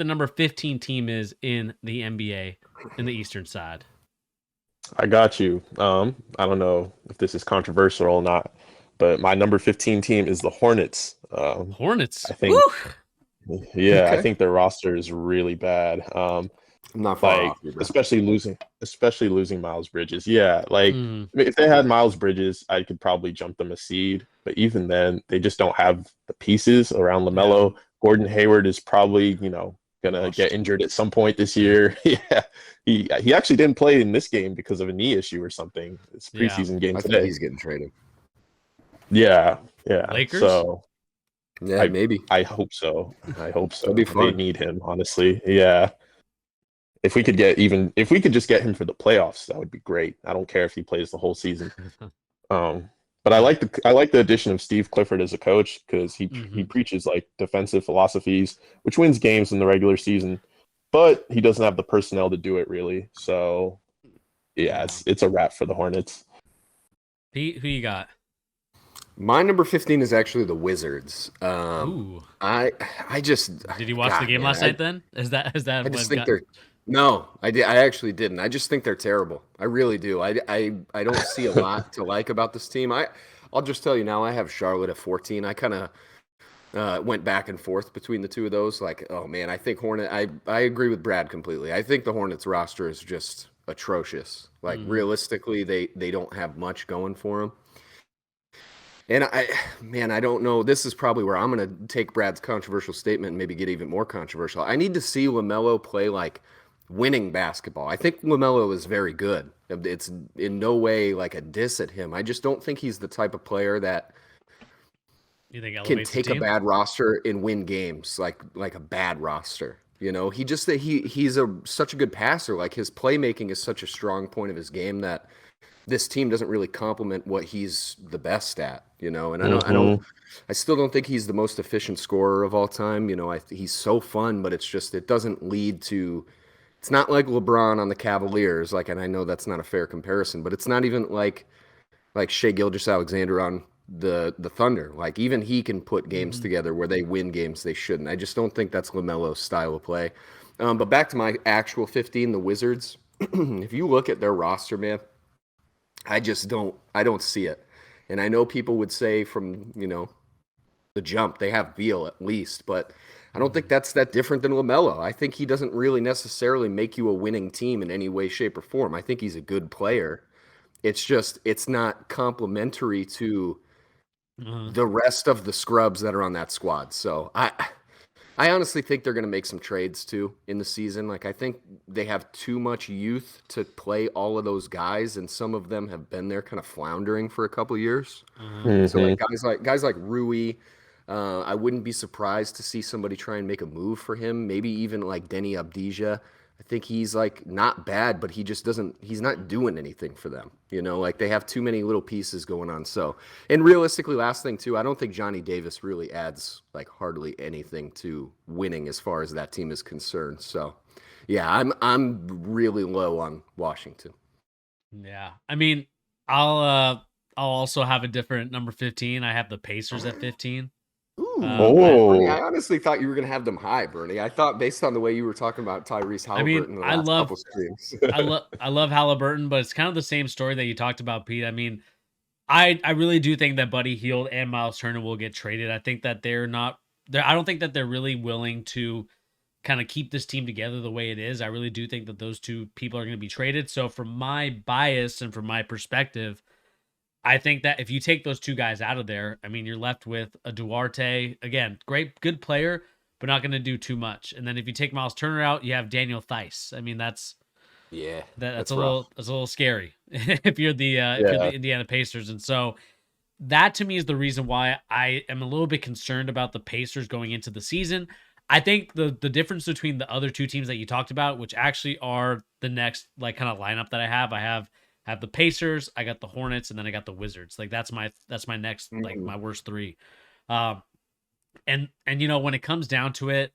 the number 15 team is in the NBA in the Eastern side? I got you. I don't know if this is controversial or not, but my number 15 team is the Hornets. Hornets. I Woo! think, yeah, I Okay. think their roster is really bad. I'm not far Like off you, bro. especially losing Miles Bridges. Yeah, like Mm, I mean, if they had Miles Bridges, I could probably jump them a seed. But even then, they just don't have the pieces around yeah. LaMelo. Gordon Hayward is probably, gonna get Washed. injured at some point this year. Yeah, he actually didn't play in this game because of a knee issue or something. It's Yeah. preseason game I think today. he's getting traded. Yeah, yeah. Lakers? So Yeah, I maybe. I hope so. I hope That'd be so. They fun. need him, honestly. Yeah. If we could just get him for the playoffs, that would be great. I don't care if he plays the whole season. Um, but Yeah. I like the addition of Steve Clifford as a coach because he Hmm. preaches like defensive philosophies, which wins games in the regular season, but he doesn't have the personnel to do it really. So yeah, Yeah. it's a wrap for the Hornets. Pete, who you got? My number 15 is actually the Wizards. Ooh. I I just Did you watch the God, game man, last night then? Is I that just what think got they're no, I did. I actually didn't. I just think they're terrible. I really do. I don't see a lot to like about this team. I'll just tell you now. I have Charlotte at 14. I kind of went back and forth between the two of those. Like, oh man, I think Hornet. I agree with Brad completely. I think the Hornets roster is just atrocious. Like Mhm. realistically, they don't have much going for them. And man, I don't know. This is probably where I'm going to take Brad's controversial statement and maybe get even more controversial. I need to see LaMelo play like winning basketball. I think LaMelo is very good. It's in no way like a diss at him. I just don't think he's the type of player that You think can elevates the take a team? bad roster and win games like a bad roster. You know, he just he's a such a good passer. Like his playmaking is such a strong point of his game that this team doesn't really complement what he's the best at, you know. And Hmm. I still don't think he's the most efficient scorer of all time. You know, he's so fun, but it's just it doesn't lead to. It's not like LeBron on the Cavaliers, like, and I know that's not a fair comparison, but it's not even like Shea Gilgeous-Alexander on the Thunder. Like even he can put games Hmm. together where they win games they shouldn't. I just don't think that's LaMelo's style of play. But back to my actual 15, the Wizards. If you look at their roster, man, I don't see it. And I know people would say from, the jump they have Beal at least, but I don't think Hmm. that's that different than LaMelo. I think he doesn't really necessarily make you a winning team in any way, shape, or form. I think he's a good player. It's just it's not complementary to Uh, the rest of the scrubs that are on that squad. So I honestly think they're going to make some trades too in the season. Like I think they have too much youth to play all of those guys, and some of them have been there kind of floundering for a couple years. uh, So like Hmm. guys like Rui, I wouldn't be surprised to see somebody try and make a move for him. Maybe even like Denny Abdija. I think he's like not bad, but he just doesn't. He's not doing anything for them. You know, like they have too many little pieces going on. So, and realistically, last thing too, I don't think Johnny Davis really adds like hardly anything to winning as far as that team is concerned. So, yeah, I'm really low on Washington. yeah. I mean, I'll also have a different number 15. I have the Pacers at 15. Ooh, I Bernie, Oh, I honestly thought you were going to have them high, Bernie. I thought based on the way you were talking about Tyrese I mean, Halliburton in the last couple streams. I love Halliburton, but it's kind of the same story that you talked about, Pete. I mean, I really do think that Buddy Hield and Miles Turner will get traded. I think that they're not I don't think that they're really willing to kind of keep this team together the way it is. I really do think that those two people are going to be traded. So from my bias and from my perspective, I think that if you take those two guys out of there, I mean, you're left with a Duarte, again, great, good player, but not going to do too much. And then if you take Miles Turner out, you have Daniel Theis. I mean, Yeah, that's that's rough. a little scary if you're yeah. the Indiana Pacers. And so that to me is the reason why I am a little bit concerned about the Pacers going into the season. I think the difference between the other two teams that you talked about, which actually are the next like kind of lineup that I have the Pacers, I got the Hornets, and then I got the Wizards. Like that's my next like Mhm. my worst three. Um, and when it comes down to it,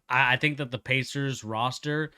I think that the Pacers roster,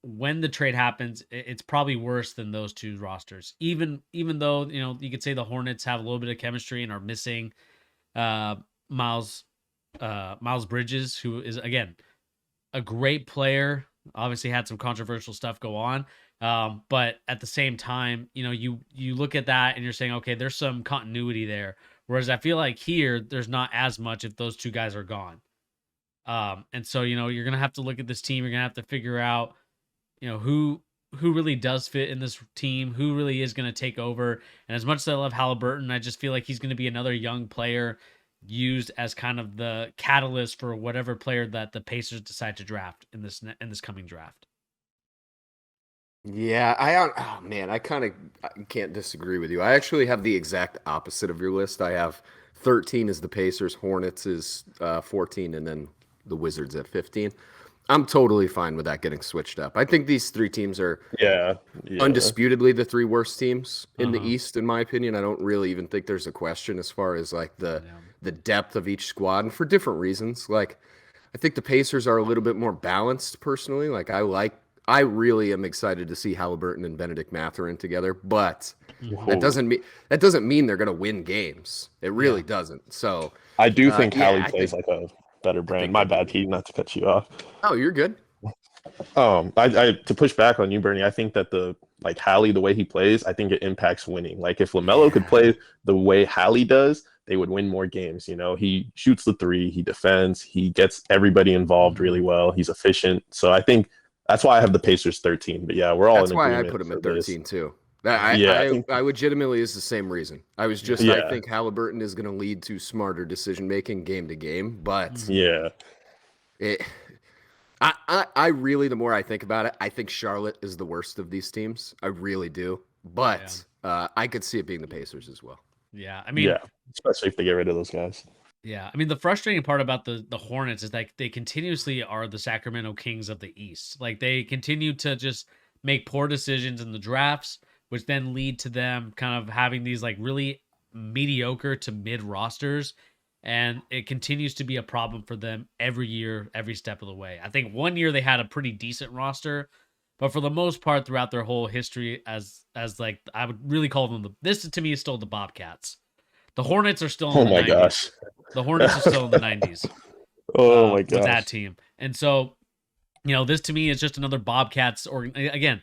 when the trade happens, it's probably worse than those two rosters. Even though you could say the Hornets have a little bit of chemistry and are missing uh, Miles Miles Bridges, who is again a great player. Obviously, had some controversial stuff go on, but at the same time, you look at that and you're saying, okay, there's some continuity there. Whereas I feel like here, there's not as much if those two guys are gone. And so you're gonna have to look at this team. You're gonna have to figure out, who really does fit in this team, who really is gonna take over. And as much as I love Halliburton, I just feel like he's gonna be another young player used as kind of the catalyst for whatever player that the Pacers decide to draft in this coming draft. Yeah, oh man, I can't disagree with you. I actually have the exact opposite of your list. I have 13 is the Pacers, Hornets is 14, and then the Wizards at 15. I'm totally fine with that getting switched up. I think these three teams are Yeah. undisputedly the three worst teams in the Uh-huh. East, in my opinion. I don't really even think there's a question as far as like the Yeah. the depth of each squad, and for different reasons. Like I think the Pacers are a little bit more balanced personally. I really am excited to see Halliburton and Benedict Mathurin together, but Mhm. that Ooh. doesn't mean they're going to win games. It really Yeah. doesn't. So, I do think yeah, Hallie plays like a better brand. think My they bad, do. Pete, not to cut you off. Oh, you're good. I to push back on you, Bernie. I think that Hallie, the way he plays, I think it impacts winning. Like if Lamelo could Yeah. play the way Hallie does, they would win more games. He shoots the three, he defends, he gets everybody involved really Mhm. well. He's efficient. So I think that's why I have the Pacers 13. But yeah, we're all That's in why I agreement put him for at this. 13 too. That Yeah. Yeah, I think I legitimately is the same reason. I yeah, think Halliburton is going to lead to smarter decision making game to game, but Mhm. yeah. it I really, the more I think about it, I think Charlotte is the worst of these teams. I really do. Yeah. But I could see it being the Pacers as well. Yeah. Yeah. Especially if they get rid of those guys. Yeah, I mean the frustrating part about the Hornets is that they continuously are the Sacramento Kings of the East. Like they continue to just make poor decisions in the drafts, which then lead to them kind of having these like really mediocre to mid rosters, and it continues to be a problem for them every year, every step of the way. I think one year they had a pretty decent roster, but for the most part throughout their whole history as like I would really call them this to me is still the Bobcats. The Hornets are still in Oh the my 90s. gosh. The Hornets are still in the 90s Oh my with that gosh. team. And so, this to me is just another Bobcats. Or again,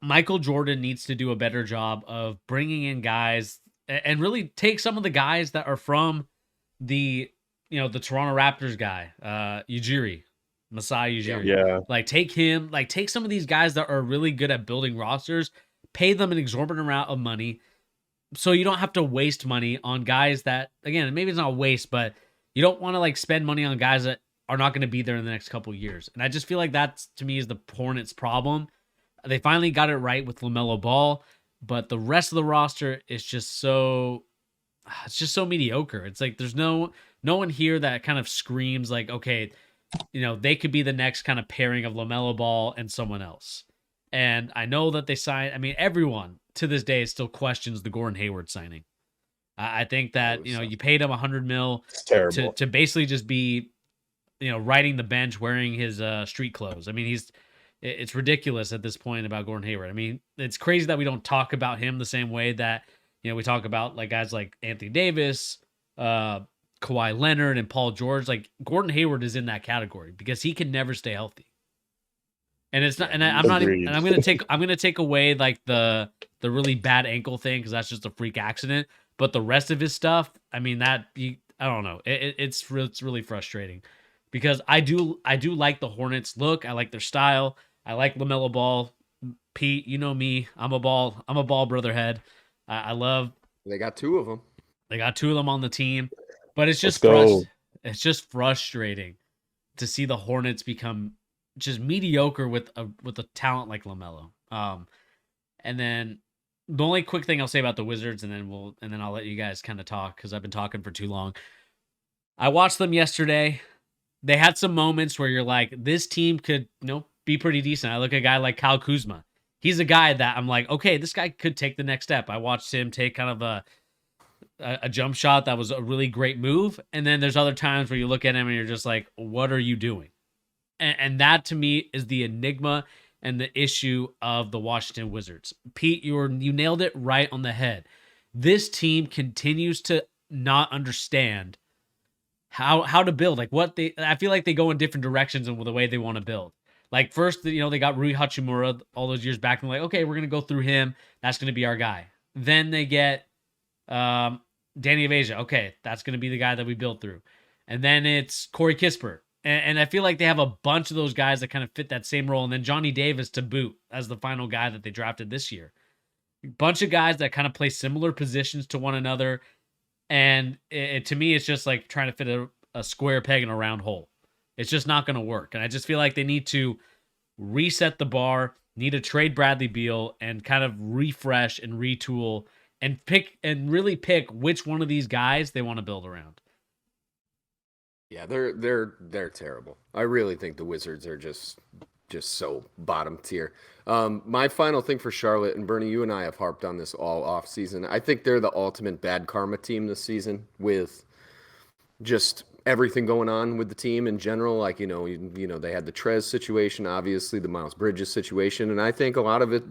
Michael Jordan needs to do a better job of bringing in guys and really take some of the guys that are from the, the Toronto Raptors guy, Masai Yeah. Ujiri. Yeah. Like take him, like take some of these guys that are really good at building rosters, pay them an exorbitant amount of money, so you don't have to waste money on guys that, again, maybe it's not waste, but you don't want to like spend money on guys that are not going to be there in the next couple of years. And I just feel like that's to me is the Hornets problem. They finally got it right with LaMelo Ball, but the rest of the roster is just so it's just so mediocre. It's like there's no one here that kind of screams like, okay, they could be the next kind of pairing of LaMelo Ball and someone else. And I know that they signed, I mean, everyone to this day still questions the Gordon Hayward signing. I think that, you paid him 100 mil It's terrible. to basically just be, riding the bench wearing his street clothes. I mean, it's ridiculous at this point about Gordon Hayward. I mean, it's crazy that we don't talk about him the same way that, we talk about like guys like Anthony Davis, Kawhi Leonard, and Paul George. Like Gordon Hayward is in that category because he can never stay healthy. And it's not, Yeah, and I'm not even, Agreed. and I'm gonna take away like the really bad ankle thing because that's just a freak accident. But the rest of his stuff, I mean, I don't know, it's really frustrating because I do like the Hornets look, I like their style, I like LaMelo Ball. Pete, you know me, I'm a ball brotherhead. I love They got two of them. they got two of them on the team, but Let's go. it's just frustrating to see the Hornets become just mediocre with a talent like LaMelo. And then the only quick thing I'll say about the Wizards, and then I'll let you guys kind of talk because I've been talking for too long. I watched them yesterday. They had some moments where you're like, this team could, be pretty decent. I look at a guy like Kyle Kuzma. He's a guy that I'm like, okay, this guy could take the next step. I watched him take kind of a jump shot that was a really great move. And then there's other times where you look at him and you're just like, what are you doing? And that to me is the enigma and the issue of the Washington Wizards. Pete, you nailed it right on the head. This team continues to not understand how to build. Like I feel like they go in different directions in the way they want to build. Like first, they got Rui Hachimura all those years back, and like, okay, we're gonna go through him. That's gonna be our guy. Then they get Danny Avesia. Okay, that's gonna be the guy that we build through. And then it's Corey Kispert. And I feel like they have a bunch of those guys that kind of fit that same role. And then Johnny Davis to boot as the final guy that they drafted this year. Bunch of guys that kind of play similar positions to one another. And to me, it's just like trying to fit a square peg in a round hole. It's just not going to work. And I just feel like they need to reset the bar, need to trade Bradley Beal and kind of refresh and retool and really pick which one of these guys they want to build around. Yeah, they're terrible. I really think the Wizards are just so bottom tier. My final thing for Charlotte, and Bernie, you and I have harped on this all off season. I think they're the ultimate bad karma team this season with just everything going on with the team in general. Like, they had the Trez situation, obviously the Miles Bridges situation, and I think a lot of it,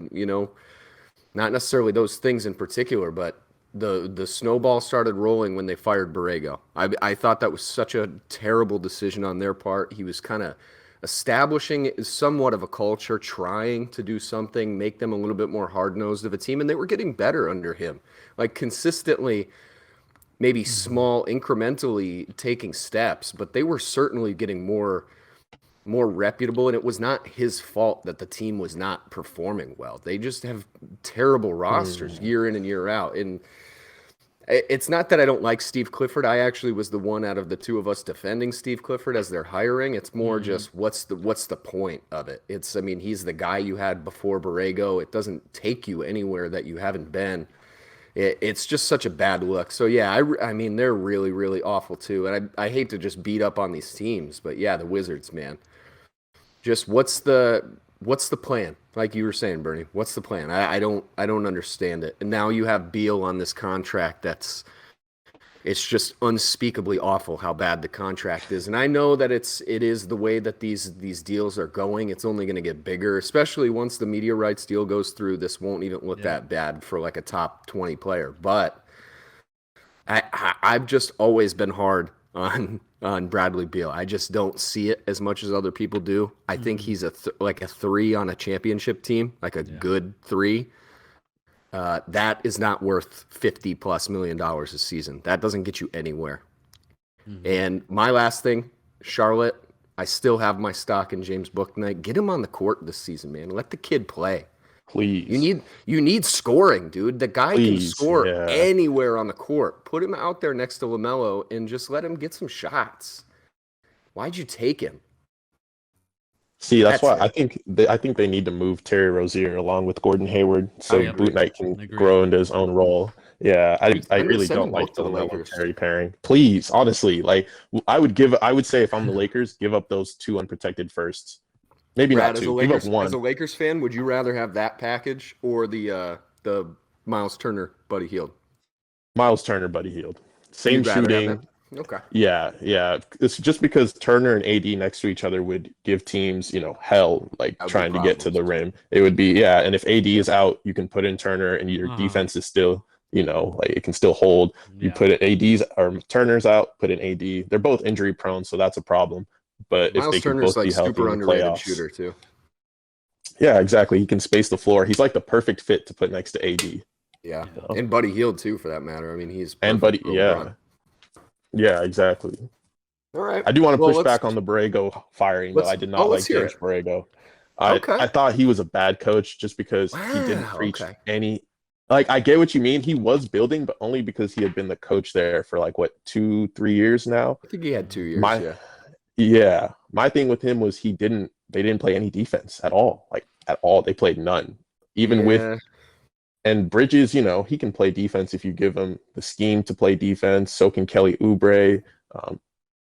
not necessarily those things in particular, but the snowball started rolling when they fired Borrego. I thought that was such a terrible decision on their part. He was kind of establishing somewhat of a culture, trying to do something, make them a little bit more hard-nosed of a team, and they were getting better under him. Like consistently, maybe small, incrementally taking steps, but they were certainly getting more reputable, and it was not his fault that the team was not performing well. They just have terrible rosters year in and year out. And it's not that I don't like Steve Clifford. I actually was the one out of the two of us defending Steve Clifford as they're hiring. It's more just what's the point of it? He's the guy you had before Borrego. It doesn't take you anywhere that you haven't been. It's just such a bad look. So yeah, they're really, really awful too. And I hate to just beat up on these teams, but yeah, the Wizards, man. Just what's the plan? Like you were saying, Bernie, what's the plan? I don't understand it. And now you have Beal on this contract it's just unspeakably awful how bad the contract is. And I know that it is the way that these deals are going. It's only going to get bigger, especially once the media rights deal goes through. This won't even look that bad for like a top 20 player. But I've just always been hard on Bradley Beal. I just don't see it as much as other people do. I think he's like a 3 on a championship team, like a good 3. That is not worth $50+ million a season. That doesn't get you anywhere. And my last thing, Charlotte, I still have my stock in James Bouknight. Get him on the court this season, man. Let the kid play. Please. You need scoring, dude. The guy can score anywhere on the court. Put him out there next to LaMelo and just let him get some shots. Why'd you take him? See, that's why I think they need to move Terry Rozier along with Gordon Hayward so Bouknight can grow into his own role. Yeah, I really don't like the LaMelo Terry pairing. Please, honestly, like I would say if I'm the Lakers, give up those 2 unprotected firsts. Maybe Brad, not 2. Give up 1. As a Lakers fan, would you rather have that package or the Miles Turner, Buddy Hield? Miles Turner, Buddy Hield. Same shooting. Okay. Yeah. It's just because Turner and AD next to each other would give teams, hell, like trying to get to the rim. It would be, and if AD is out, you can put in Turner and your defense is still, like it can still hold. You put it AD's or Turner's out, put in AD. They're both injury prone, so that's a problem. But Miles if they Turner's can both be healthy super in the underrated playoffs, shooter too. Yeah, exactly. He can space the floor. He's like the perfect fit to put next to AD. Yeah, and Buddy Hield too, for that matter. He's Yeah, exactly. All right. I do want to push back on the Borrego firing, though. I did not like James Borrego. I thought he was a bad coach just because he didn't preach any. Like, I get what you mean. He was building, but only because he had been the coach there for 2-3 years now. I think he had 2 years. My thing with him was they didn't play any defense at all. At all. They played none. Even with. And Bridges, he can play defense if you give him the scheme to play defense. So can Kelly Oubre.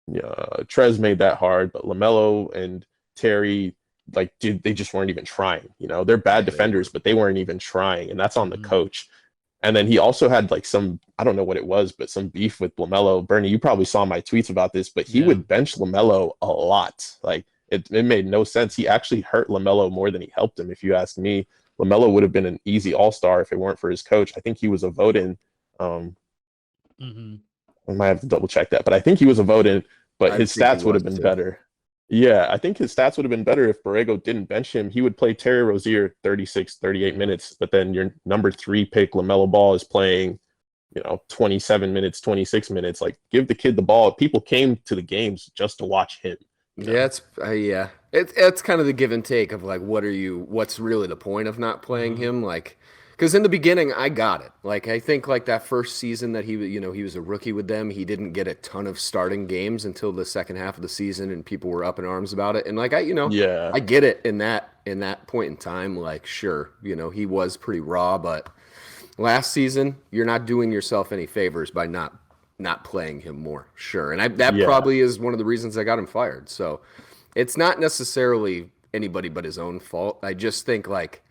Trez made that hard, but LaMelo and Terry, they just weren't even trying. They're bad defenders, but they weren't even trying, and that's on the coach. And then he also had some, I don't know what it was, but some beef with LaMelo. Bernie, you probably saw my tweets about this, but he would bench LaMelo a lot. It made no sense. He actually hurt LaMelo more than he helped him, if you ask me. LaMelo would have been an easy all-star if it weren't for his coach. I think he was a vote-in I might have to double check that, but I think he was a vote-in, but I his think he stats would was have been too. better. Yeah, I think his stats would have been better if Borrego didn't bench him. He would play Terry Rozier 36, 38 minutes, but then your number 3 pick, LaMelo Ball, is playing, 27 minutes, 26 minutes. Like, give the kid the ball. People came to the games just to watch him, you Yeah, know? it's kind of the give and take of like what's really the point of not playing Mhm. him, like because in the beginning I got it. Like I think like that first season that he was a rookie with them, he didn't get a ton of starting games until the second half of the season, and people were up in arms about it. And like Yeah, I get it in that point in time. Like sure, he was pretty raw, but last season you're not doing yourself any favors by not playing him more. Sure. And that yeah, probably is one of the reasons I got him fired. So it's not necessarily anybody but his own fault. I just think like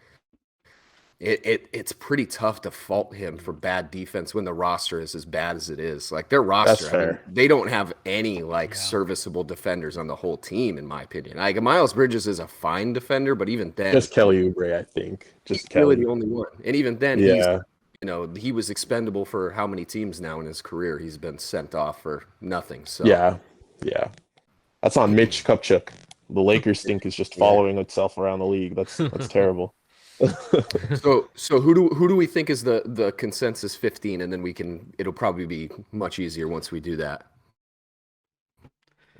it's pretty tough to fault him for bad defense when the roster is as bad as it is. Like their that's roster, I mean, fair. they don't have any like Yeah. serviceable defenders on the whole team, in my opinion. Like Miles Bridges is a fine defender, but even then, Just Kelly Oubre, I think. he's Just really the Kelly. only one. And even then, Yeah, he was expendable for how many teams now in his career? He's been sent off for nothing. So yeah, yeah. That's on Mitch Kupchak. The Lakers stink is just yeah. following itself around the league. That's terrible. So who do we think is the consensus 15, and then it'll probably be much easier once we do that.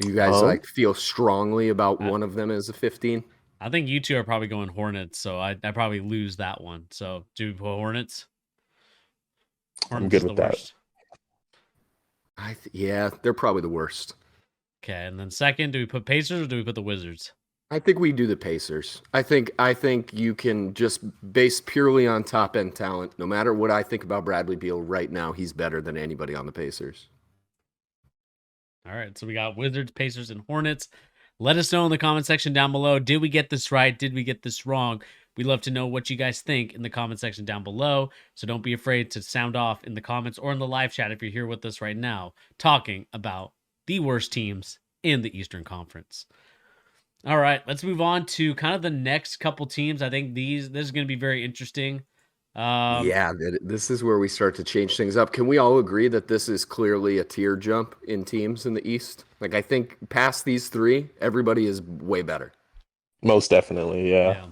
You guys Um, like feel strongly about I, one of them as a 15? I think you two are probably going Hornets, so I probably lose that one. So do we put Hornets? I'm Hornets good is the with that. worst. Yeah, they're probably the worst. Okay, and then second, do we put Pacers or do we put the Wizards? I think we do the Pacers. I think you can just base purely on top end talent. No matter what I think about Bradley Beal right now, he's better than anybody on the Pacers. All right, so we got Wizards, Pacers, and Hornets. Let us know in the comment section down below. Did we get this right? Did we get this wrong? We'd love to know what you guys think in the comment section down below. So don't be afraid to sound off in the comments or in the live chat if you're here with us right now, talking about the worst teams in the Eastern Conference. All right, let's move on to kind of the next couple teams. I think this is going to be very interesting. Yeah, this is where we start to change things up. Can we all agree that this is clearly a tier jump in teams in the East? Like, I think past these three, everybody is way better. Most definitely, yeah. Yeah.